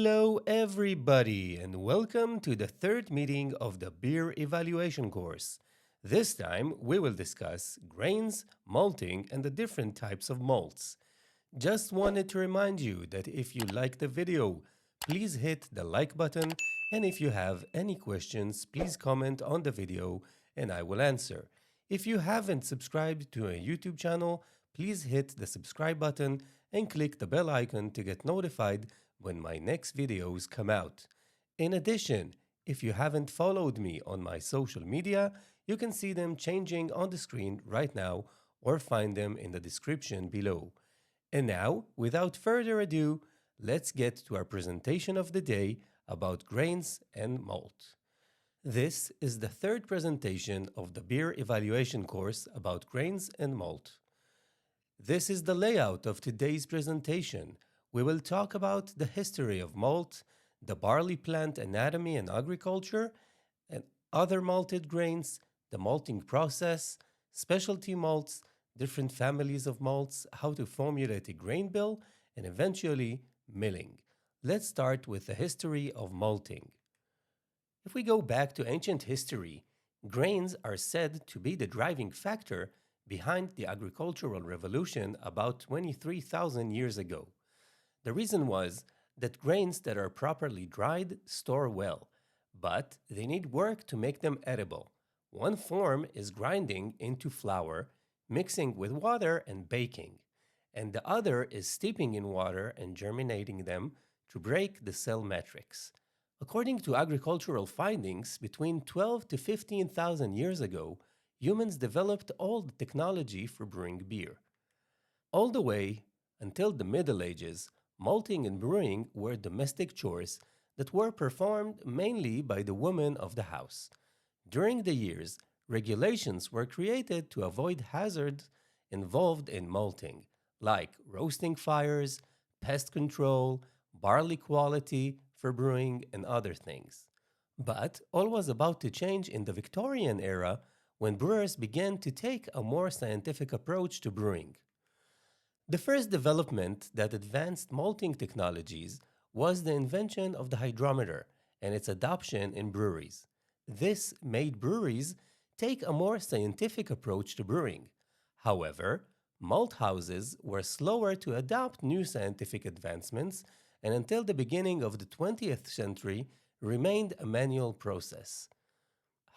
Hello, everybody, and welcome to the third meeting of the beer evaluation course. This time, we will discuss grains, malting, and the different types of malts. Just wanted to remind you that if you like the video, please hit the like button, and if you have any questions, please comment on the video and I will answer. If you haven't subscribed to a YouTube channel, please hit the subscribe button and click the bell icon to get notified when my next videos come out. In addition, if you haven't followed me on my social media, you can see them changing on the screen right now or find them in the description below. And now, without further ado, let's get to our presentation of the day about grains and malt. This is the third presentation of the beer evaluation course about grains and malt. This is the layout of today's presentation. We will talk about the history of malt, the barley plant anatomy and agriculture, and other malted grains, the malting process, specialty malts, different families of malts, how to formulate a grain bill, and eventually milling. Let's start with the history of malting. If we go back to ancient history, grains are said to be the driving factor behind the agricultural revolution about 23,000 years ago. The reason was that grains that are properly dried store well, but they need work to make them edible. One form is grinding into flour, mixing with water and baking, and the other is steeping in water and germinating them to break the cell matrix. According to agricultural findings, between 12 to 15,000 years ago, humans developed all the technology for brewing beer. All the way until the Middle Ages, malting and brewing were domestic chores that were performed mainly by the women of the house. During the years, regulations were created to avoid hazards involved in malting, like roasting fires, pest control, barley quality for brewing, and other things. But all was about to change in the Victorian era when brewers began to take a more scientific approach to brewing. The first development that advanced malting technologies was the invention of the hydrometer and its adoption in breweries. This made breweries take a more scientific approach to brewing. However, malt houses were slower to adopt new scientific advancements and until the beginning of the 20th century remained a manual process.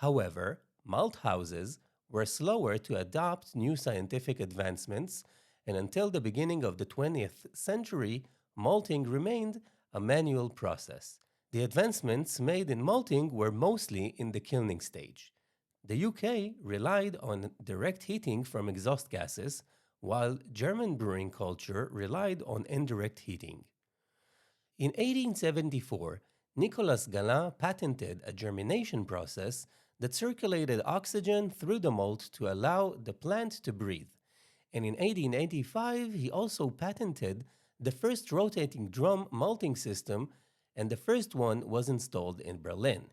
However, malt houses were slower to adopt new scientific advancements and until the beginning of the 20th century, malting remained a manual process. The advancements made in malting were mostly in the kilning stage. The UK relied on direct heating from exhaust gases, while German brewing culture relied on indirect heating. In 1874, Nicolas Galin patented a germination process that circulated oxygen through the malt to allow the plant to breathe. And in 1885, he also patented the first rotating drum malting system, and the first one was installed in Berlin.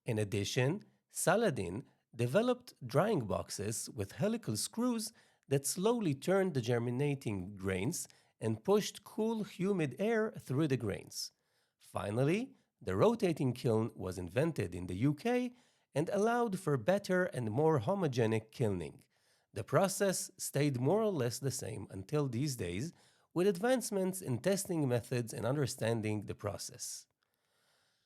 In addition, Saladin developed drying boxes with helical screws that slowly turned the germinating grains and pushed cool, humid air through the grains. Finally, the rotating kiln was invented in the UK and allowed for better and more homogenic kilning. The process stayed more or less the same until these days, with advancements in testing methods and understanding the process.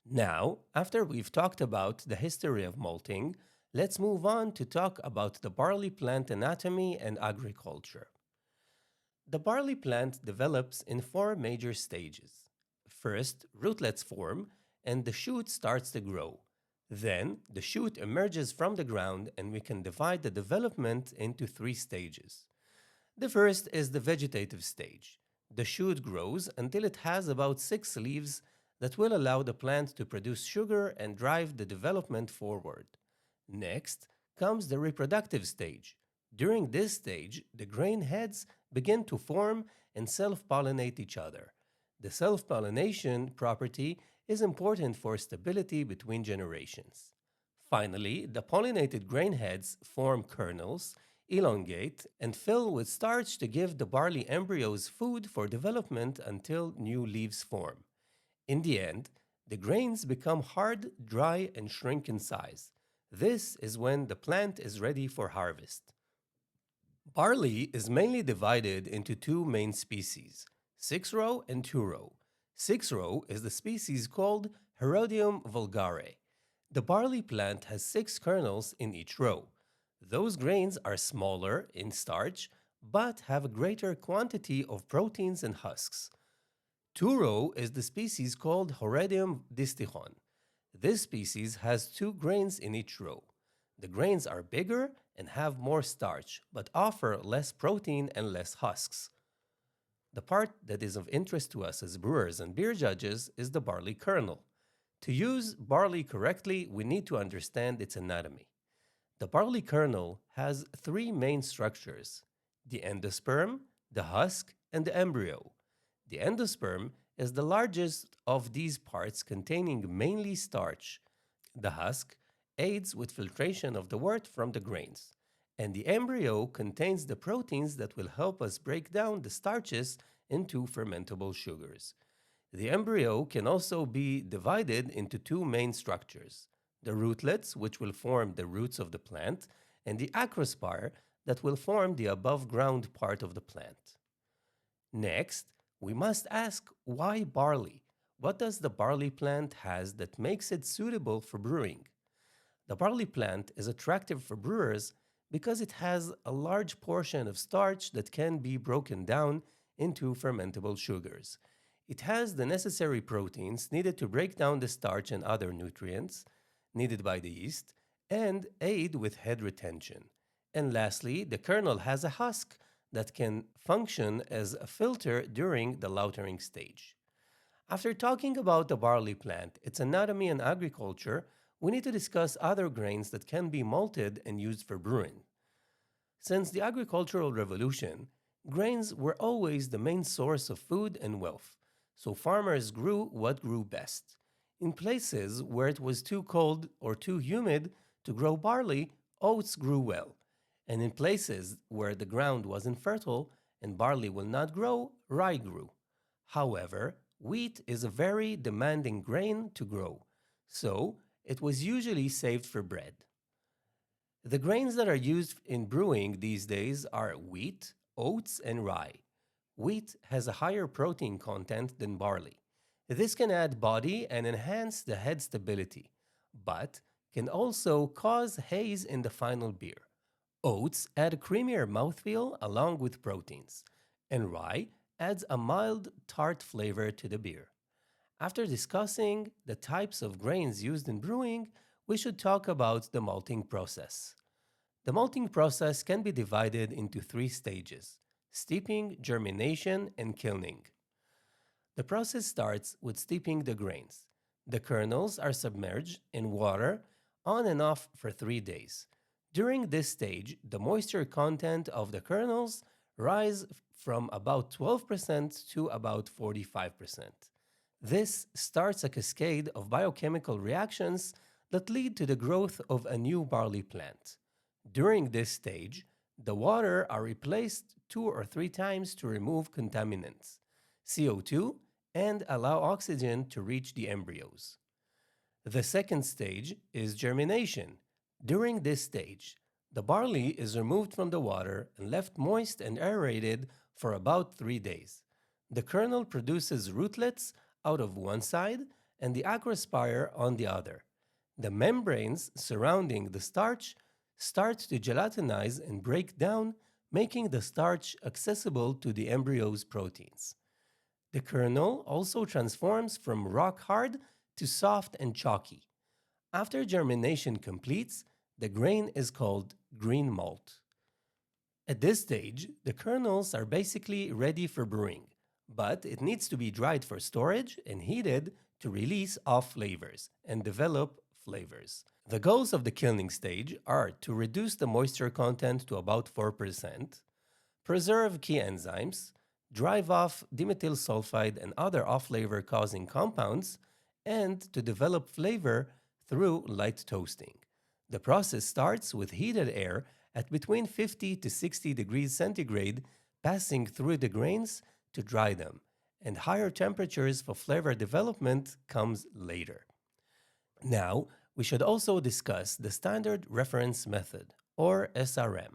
Now, after we've talked about the history of malting, let's move on to talk about the barley plant anatomy and agriculture. The barley plant develops in four major stages. First, rootlets form and the shoot starts to grow. Then, the shoot emerges from the ground and we can divide the development into three stages. The first is the vegetative stage. The shoot grows until it has about 6 leaves that will allow the plant to produce sugar and drive the development forward. Next comes the reproductive stage. During this stage, the grain heads begin to form and self-pollinate each other. The self-pollination property is important for stability between generations. Finally, the pollinated grain heads form kernels, elongate, and fill with starch to give the barley embryos food for development until new leaves form. In the end, the grains become hard, dry, and shrink in size. This is when the plant is ready for harvest. Barley is mainly divided into two main species, 6-row and 2-row. 6-row is the species called Herodium vulgare. The barley plant has 6 kernels in each row. Those grains are smaller in starch but have a greater quantity of proteins and husks. 2-row is the species called Horedium distichon. This species has 2 grains in each row. The grains are bigger and have more starch, but offer less protein and less husks. The part that is of interest to us as brewers and beer judges is the barley kernel. To use barley correctly, we need to understand its anatomy. The barley kernel has 3 main structures: the endosperm, the husk, and the embryo. The endosperm is the largest of these parts, containing mainly starch. The husk aids with filtration of the wort from the grains, and the embryo contains the proteins that will help us break down the starches into fermentable sugars. The embryo can also be divided into 2 main structures: the rootlets, which will form the roots of the plant, and the acrospire, that will form the above ground part of the plant. Next, we must ask, why barley? What does the barley plant has that makes it suitable for brewing? The barley plant is attractive for brewers because it has a large portion of starch that can be broken down into fermentable sugars. It has the necessary proteins needed to break down the starch and other nutrients needed by the yeast and aid with head retention. And lastly, the kernel has a husk that can function as a filter during the lautering stage. After talking about the barley plant, its anatomy and agriculture, we need to discuss other grains that can be malted and used for brewing. Since the agricultural revolution, grains were always the main source of food and wealth, so farmers grew what grew best. In places where it was too cold or too humid to grow barley, oats grew well. And in places where the ground was infertile and barley will not grow, rye grew. However, wheat is a very demanding grain to grow, so it was usually saved for bread. The grains that are used in brewing these days are wheat, oats, and rye. Wheat has a higher protein content than barley. This can add body and enhance the head stability, but can also cause haze in the final beer. Oats add a creamier mouthfeel along with proteins, and rye adds a mild tart flavor to the beer. After discussing the types of grains used in brewing, we should talk about the malting process. The malting process can be divided into 3 stages: steeping, germination, and kilning. The process starts with steeping the grains. The kernels are submerged in water on and off for 3 days. During this stage, the moisture content of the kernels rise from about 12% to about 45%. This starts a cascade of biochemical reactions that lead to the growth of a new barley plant. During this stage, the water are replaced 2 or 3 times to remove contaminants, CO2, and allow oxygen to reach the embryos. The second stage is germination. During this stage, the barley is removed from the water and left moist and aerated for about 3 days. The kernel produces rootlets out of one side and the acrospire on the other. The membranes surrounding the starch start to gelatinize and break down, making the starch accessible to the embryo's proteins. The kernel also transforms from rock hard to soft and chalky. After germination completes, the grain is called green malt. At this stage, the kernels are basically ready for brewing, but it needs to be dried for storage and heated to release off flavors and develop flavors. The goals of the kilning stage are to reduce the moisture content to about 4%, preserve key enzymes, drive off dimethyl sulfide and other off-flavor causing compounds, and to develop flavor through light toasting. The process starts with heated air at between 50 to 60 degrees centigrade, passing through the grains to dry them, and higher temperatures for flavor development comes later. Now, we should also discuss the Standard Reference Method, or SRM.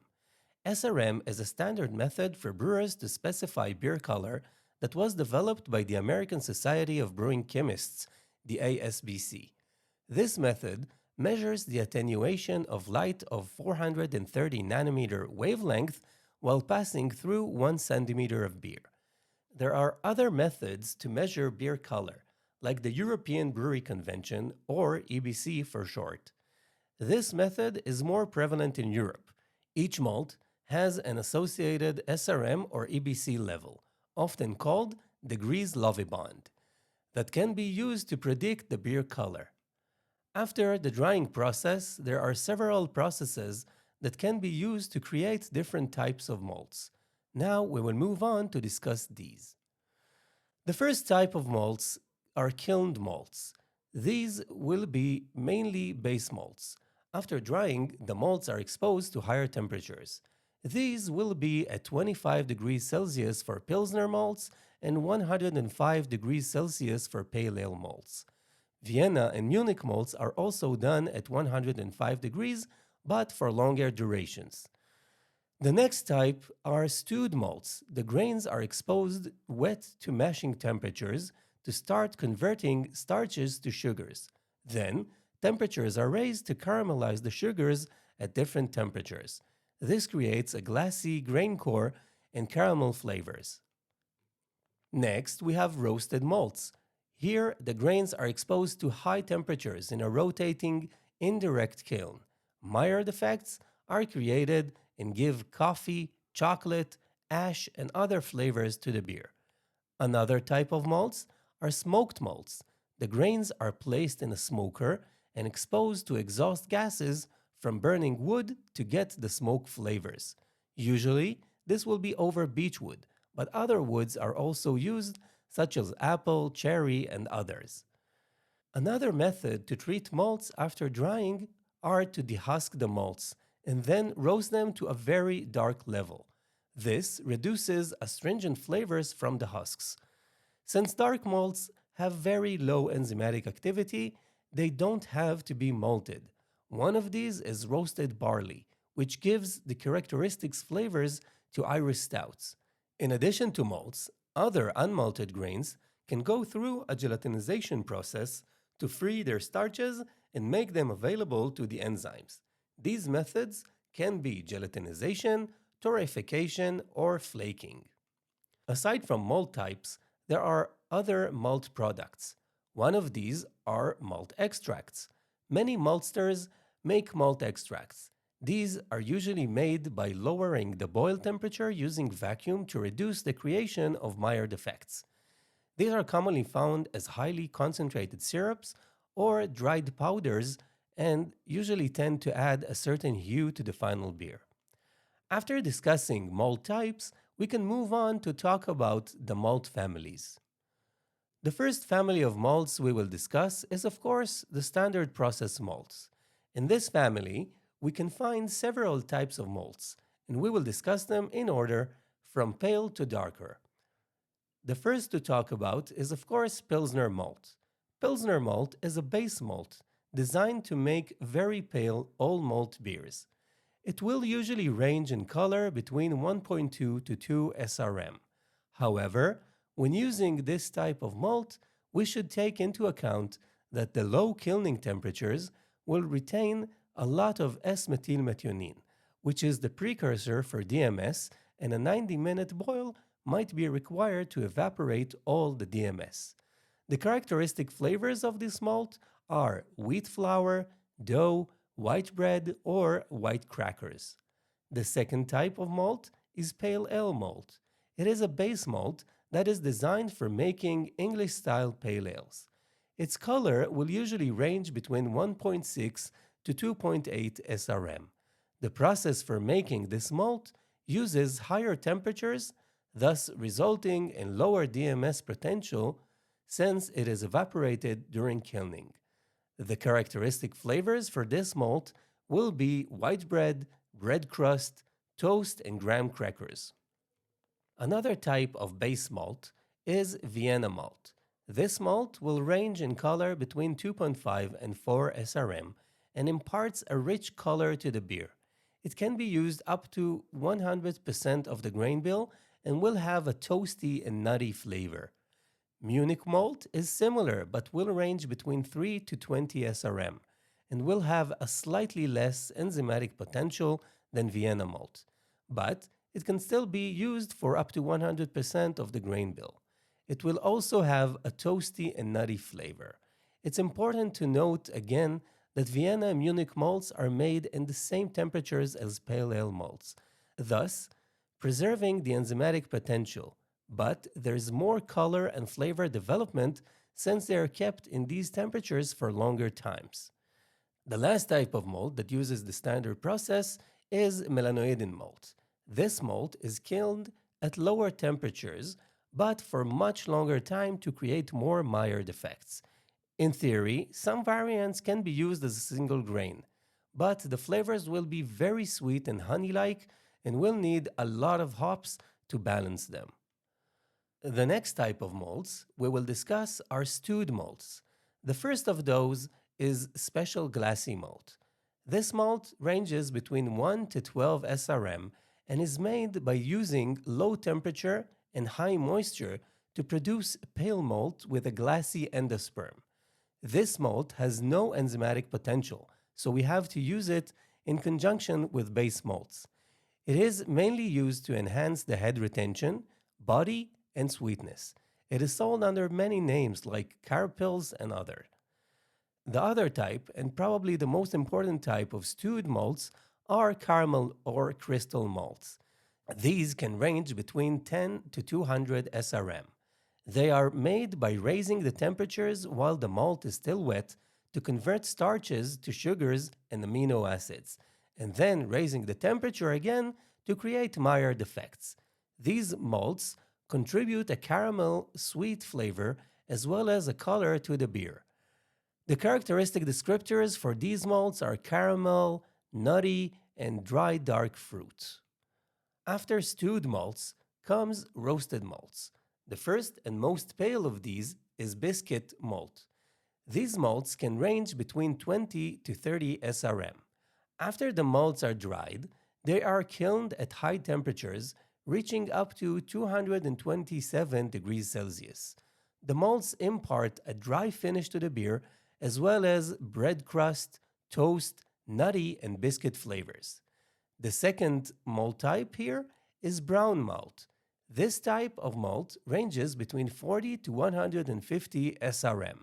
SRM is a standard method for brewers to specify beer color that was developed by the American Society of Brewing Chemists, the ASBC. This method measures the attenuation of light of 430 nanometer wavelength while passing through 1 centimeter of beer. There are other methods to measure beer color, like the European Brewery Convention, or EBC for short. This method is more prevalent in Europe. Each malt has an associated SRM or EBC level, often called degrees Lovibond, that can be used to predict the beer color. After the drying process, there are several processes that can be used to create different types of malts. Now we will move on to discuss these. The first type of malts are kilned malts. These will be mainly base malts. After drying, the malts are exposed to higher temperatures. These will be at 25 degrees Celsius for Pilsner malts and 105 degrees Celsius for pale ale malts. Vienna and Munich malts are also done at 105 degrees, but for longer durations. The next type are stewed malts. The grains are exposed wet to mashing temperatures to start converting starches to sugars. Then, temperatures are raised to caramelize the sugars at different temperatures. This creates a glassy grain core and caramel flavors. Next, we have roasted malts. Here, the grains are exposed to high temperatures in a rotating, indirect kiln. Maillard effects are created and give coffee, chocolate, ash, and other flavors to the beer. Another type of malts are smoked malts. The grains are placed in a smoker and exposed to exhaust gases from burning wood to get the smoke flavors. Usually, this will be over beechwood, but other woods are also used, such as apple, cherry, and others. Another method to treat malts after drying are to dehusk the malts and then roast them to a very dark level. This reduces astringent flavors from the husks. Since dark malts have very low enzymatic activity, they don't have to be malted. One of these is roasted barley, which gives the characteristic flavors to Irish stouts. In addition to malts, other unmalted grains can go through a gelatinization process to free their starches and make them available to the enzymes. These methods can be gelatinization, torrefaction, or flaking. Aside from malt types, there are other malt products. One of these are malt extracts. Many maltsters make malt extracts. These are usually made by lowering the boil temperature using vacuum to reduce the creation of Maillard effects. These are commonly found as highly concentrated syrups or dried powders and usually tend to add a certain hue to the final beer. After discussing malt types, we can move on to talk about the malt families. The first family of malts we will discuss is, of course, the standard process malts. In this family, we can find several types of malts, and we will discuss them in order from pale to darker. The first to talk about is, of course, Pilsner malt. Pilsner malt is a base malt designed to make very pale all malt beers. It will usually range in color between 1.2 to 2 SRM. However, when using this type of malt, we should take into account that the low kilning temperatures will retain a lot of S-methylmethionine, which is the precursor for DMS, and a 90-minute boil might be required to evaporate all the DMS. The characteristic flavors of this malt are wheat flour, dough, white bread, or white crackers. The second type of malt is pale ale malt. It is a base malt that is designed for making English-style pale ales. Its color will usually range between 1.6 to 2.8 SRM. The process for making this malt uses higher temperatures, thus resulting in lower DMS potential since it is evaporated during kilning. The characteristic flavors for this malt will be white bread, bread crust, toast, and graham crackers. Another type of base malt is Vienna malt. This malt will range in color between 2.5 and 4 SRM and imparts a rich color to the beer. It can be used up to 100% of the grain bill and will have a toasty and nutty flavor. Munich malt is similar but will range between 3 to 20 SRM and will have a slightly less enzymatic potential than Vienna malt, but it can still be used for up to 100% of the grain bill. It will also have a toasty and nutty flavor. It's important to note again that Vienna and Munich malts are made in the same temperatures as pale ale malts, thus preserving the enzymatic potential, but there's more color and flavor development since they are kept in these temperatures for longer times. The last type of malt that uses the standard process is melanoidin malt. This malt is kilned at lower temperatures, but for much longer time to create more Maillard effects. In theory, some variants can be used as a single grain, but the flavors will be very sweet and honey-like and will need a lot of hops to balance them. The next type of malts we will discuss are stewed malts. The first of those is special glassy malt. This malt ranges between 1 to 12 SRM and is made by using low temperature and high moisture to produce pale malt with a glassy endosperm. This malt has no enzymatic potential, so we have to use it in conjunction with base malts. It is mainly used to enhance the head retention, body, and sweetness. It is sold under many names like carapils and other. The other type, and probably the most important type of stewed malts, are caramel or crystal malts. These can range between 10 to 200 SRM. They are made by raising the temperatures while the malt is still wet to convert starches to sugars and amino acids, and then raising the temperature again to create Maillard effects. These malts contribute a caramel sweet flavor as well as a color to the beer. The characteristic descriptors for these malts are caramel, nutty, and dry dark fruit. After stewed malts comes roasted malts. The first and most pale of these is biscuit malt. These malts can range between 20 to 30 SRM. After the malts are dried, they are kilned at high temperatures, reaching up to 227 degrees Celsius. The malts impart a dry finish to the beer, as well as bread crust, toast, nutty, and biscuit flavors. The second malt type here is brown malt. This type of malt ranges between 40 to 150 SRM.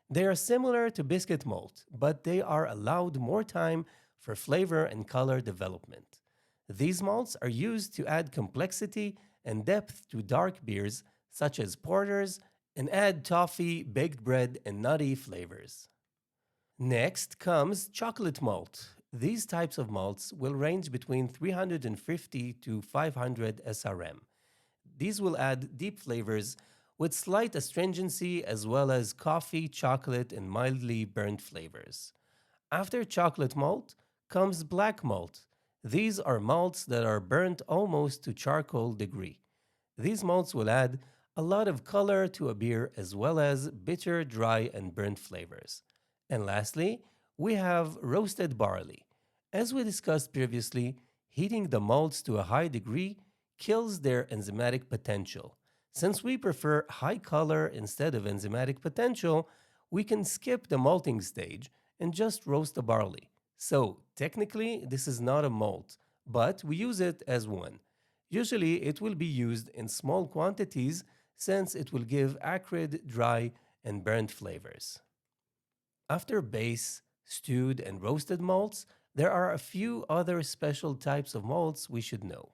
They are similar to biscuit malt, but they are allowed more time for flavor and color development. These malts are used to add complexity and depth to dark beers such as porters and add toffee, baked bread, and nutty flavors. Next comes chocolate malt. These types of malts will range between 350 to 500 SRM. These will add deep flavors with slight astringency as well as coffee, chocolate, and mildly burnt flavors. After chocolate malt comes black malt. These are malts that are burnt almost to charcoal degree. These malts will add a lot of color to a beer as well as bitter, dry, and burnt flavors. And lastly, we have roasted barley. As we discussed previously, heating the malts to a high degree kills their enzymatic potential. Since we prefer high color instead of enzymatic potential, we can skip the malting stage and just roast the barley. So, technically, this is not a malt, but we use it as one. Usually, it will be used in small quantities since it will give acrid, dry, and burnt flavors. After base, stewed, and roasted malts, there are a few other special types of malts we should know.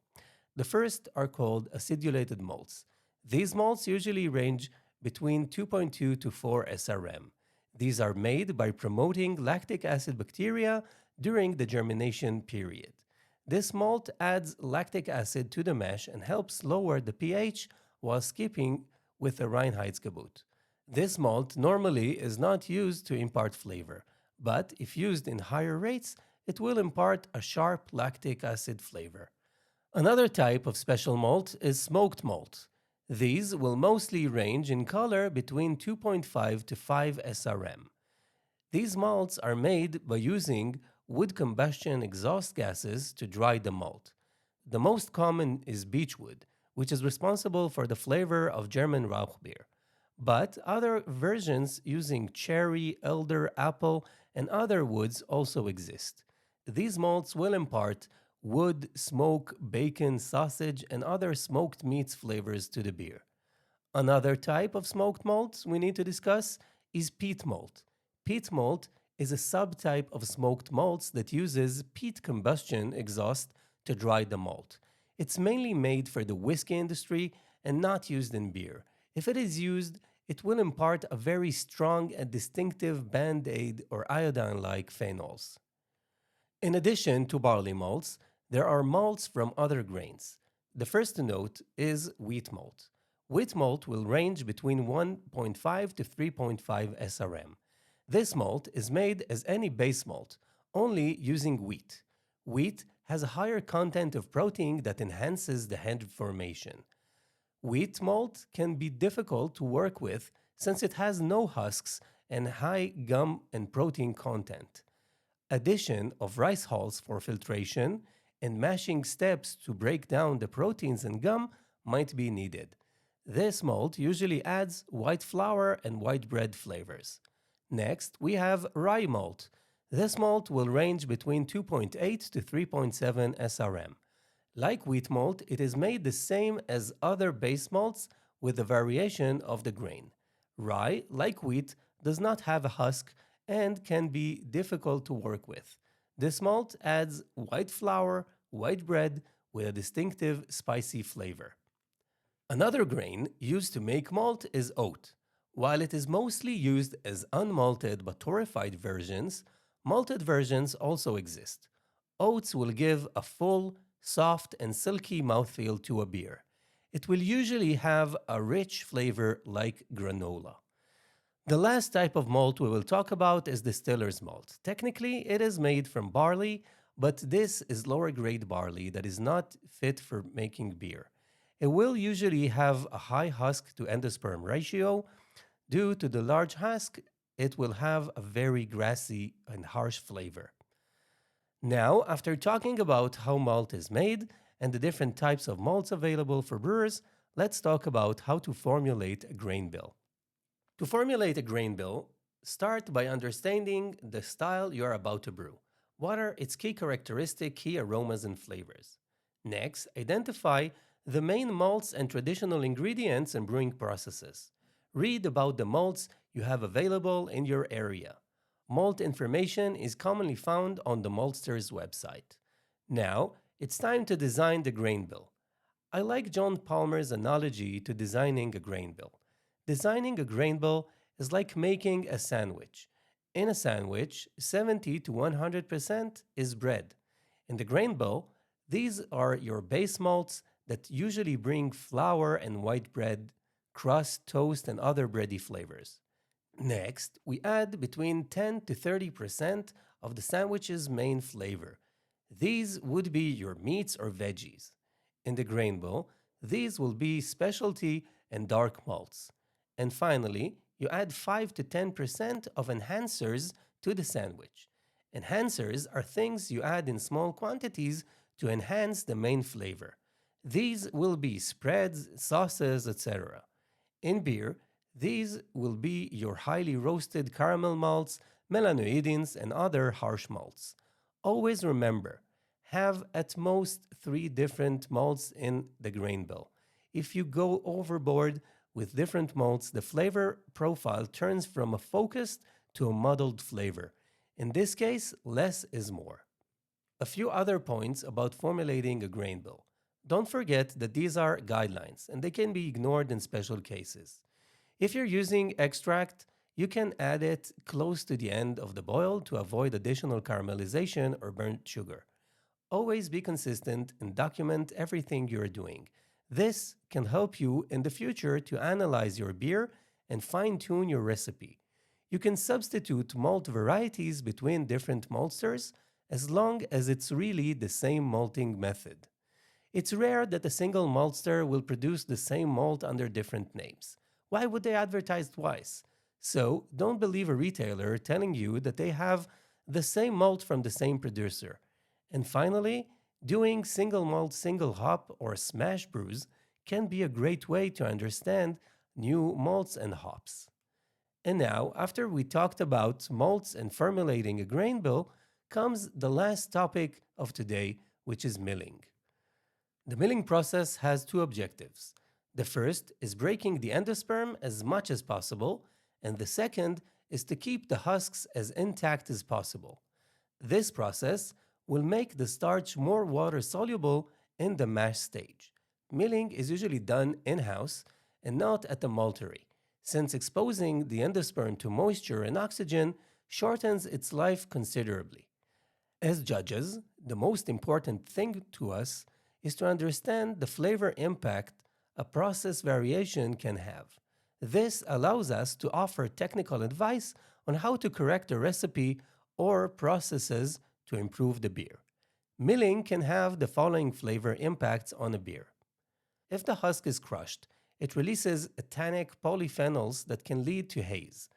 The first are called acidulated malts. These malts usually range between 2.2 to 4 SRM. These are made by promoting lactic acid bacteria during the germination period. This malt adds lactic acid to the mash and helps lower the pH while skipping with the Reinheitsgebot. This malt normally is not used to impart flavor, but if used in higher rates, it will impart a sharp lactic acid flavor. Another type of special malt is smoked malt. These will mostly range in color between 2.5 to 5 SRM. These malts are made by using wood combustion exhaust gases to dry the malt. The most common is beechwood, which is responsible for the flavor of German Rauchbier. But other versions using cherry, elder, apple, and other woods also exist. These malts will impart wood, smoke, bacon, sausage, and other smoked meats flavors to the beer. Another type of smoked malt we need to discuss is peat malt. Peat malt is a subtype of smoked malts that uses peat combustion exhaust to dry the malt. It's mainly made for the whiskey industry and not used in beer. If it is used, it will impart a very strong and distinctive band aid or iodine like phenols. In addition to barley malts, there are malts from other grains. The first to note is wheat malt. Wheat malt will range between 1.5 to 3.5 SRM. This malt is made as any base malt, only using wheat. Wheat has a higher content of protein that enhances the head formation. Wheat malt can be difficult to work with since it has no husks and high gum and protein content. Addition of rice hulls for filtration and mashing steps to break down the proteins and gum might be needed. This malt usually adds white flour and white bread flavors. Next, we have rye malt. This malt will range between 2.8 to 3.7 SRM. Like wheat malt, it is made the same as other base malts with the variation of the grain. Rye, like wheat, does not have a husk and can be difficult to work with. This malt adds white flour, white bread with a distinctive spicy flavor. Another grain used to make malt is oat. While it is mostly used as unmalted but torrefied versions, malted versions also exist. Oats will give a full, soft, and silky mouthfeel to a beer. It will usually have a rich flavor like granola. The last type of malt we will talk about is distiller's malt. Technically, it is made from barley, but this is lower grade barley that is not fit for making beer. It will usually have a high husk to endosperm ratio. Due to the large husk, it will have a very grassy and harsh flavor. Now, after talking about how malt is made and the different types of malts available for brewers, let's talk about how to formulate a grain bill. To formulate a grain bill, start by understanding the style you are about to brew. What are its key characteristics, key aromas, and flavors? Next, identify the main malts and traditional ingredients and brewing processes. Read about the malts you have available in your area. Malt information is commonly found on the maltster's website. Now, it's time to design the grain bill. I like John Palmer's analogy to designing a grain bill. Designing a grain bill is like making a sandwich. In a sandwich, 70 to 100% is bread. In the grain bill, these are your base malts that usually bring flour and white bread, crust, toast, and other bready flavors. Next, we add between 10 to 30% of the sandwich's main flavor. These would be your meats or veggies. In the grain bill, these will be specialty and dark malts. And finally, you add 5 to 10% of enhancers to the sandwich. Enhancers are things you add in small quantities to enhance the main flavor. These will be spreads, sauces, etc. In beer, these will be your highly roasted caramel malts, melanoidins, and other harsh malts. Always remember, have at most 3 different malts in the grain bill. If you go overboard with different malts, the flavor profile turns from a focused to a muddled flavor. In this case, less is more. A few other points about formulating a grain bill. Don't forget that these are guidelines and they can be ignored in special cases. If you're using extract, you can add it close to the end of the boil to avoid additional caramelization or burnt sugar. Always be consistent and document everything you're doing. This can help you in the future to analyze your beer and fine-tune your recipe. You can substitute malt varieties between different maltsters as long as it's really the same malting method. It's rare that a single maltster will produce the same malt under different names. Why would they advertise twice? So, don't believe a retailer telling you that they have the same malt from the same producer. And finally, doing single malt, single hop, or smash brews can be a great way to understand new malts and hops. And now, after we talked about malts and formulating a grain bill, comes the last topic of today, which is milling. The milling process has two objectives. The first is breaking the endosperm as much as possible, and the second is to keep the husks as intact as possible. This process will make the starch more water soluble in the mash stage. Milling is usually done in-house and not at the maltery, since exposing the endosperm to moisture and oxygen shortens its life considerably. As judges, the most important thing to us is to understand the flavor impact a process variation can have. This allows us to offer technical advice on how to correct a recipe or processes to improve the beer. Milling can have the following flavor impacts on a beer. If the husk is crushed, it releases tannic polyphenols that can lead to haze.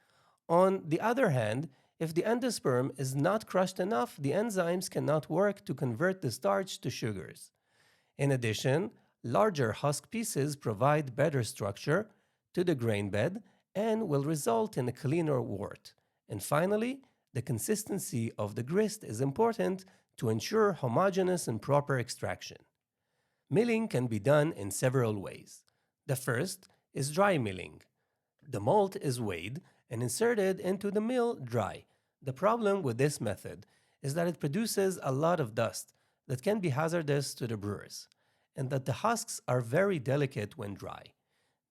On the other hand, if the endosperm is not crushed enough, the enzymes cannot work to convert the starch to sugars. In addition, larger husk pieces provide better structure to the grain bed and will result in a cleaner wort. And finally, the consistency of the grist is important to ensure homogeneous and proper extraction. Milling can be done in several ways. The first is dry milling. The malt is weighed and inserted into the mill dry. The problem with this method is that it produces a lot of dust that can be hazardous to the brewers, and that the husks are very delicate when dry.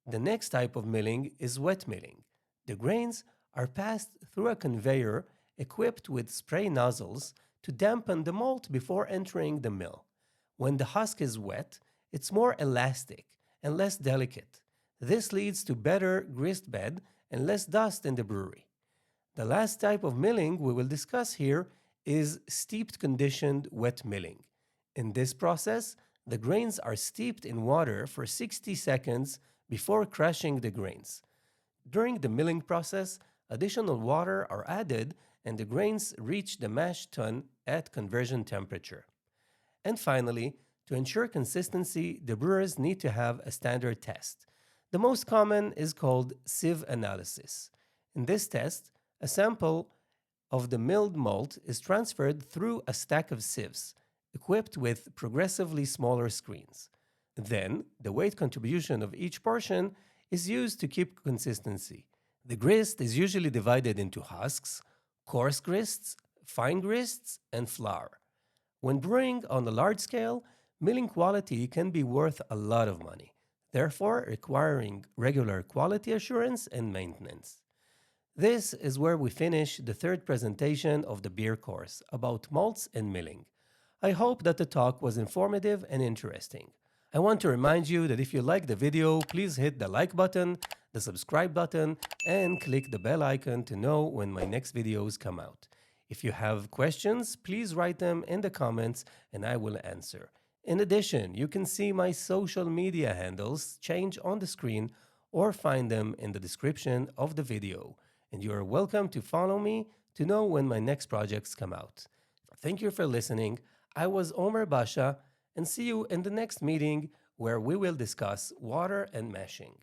The next type of milling is wet milling. The grains are passed through a conveyor equipped with spray nozzles to dampen the malt before entering the mill. When the husk is wet, it's more elastic and less delicate. This leads to better grist bed and less dust in the brewery. The last type of milling we will discuss here is steeped conditioned wet milling. In this process, the grains are steeped in water for 60 seconds before crushing the grains. During the milling process, additional water are added and the grains reach the mash tun at conversion temperature. And finally, to ensure consistency, the brewers need to have a standard test. The most common is called sieve analysis. In this test, a sample of the milled malt is transferred through a stack of sieves, equipped with progressively smaller screens. Then, the weight contribution of each portion is used to keep consistency. The grist is usually divided into husks, coarse grists, fine grists, and flour. When brewing on a large scale, milling quality can be worth a lot of money, therefore requiring regular quality assurance and maintenance. This is where we finish the third presentation of the beer course about malts and milling. I hope that the talk was informative and interesting. I want to remind you that if you like the video, please hit the like button, the subscribe button, and click the bell icon to know when my next videos come out. If you have questions, please write them in the comments and I will answer. In addition, you can see my social media handles change on the screen or find them in the description of the video. And you are welcome to follow me to know when my next projects come out. Thank you for listening. I was Omer Basha, and see you in the next meeting where we will discuss water and mashing.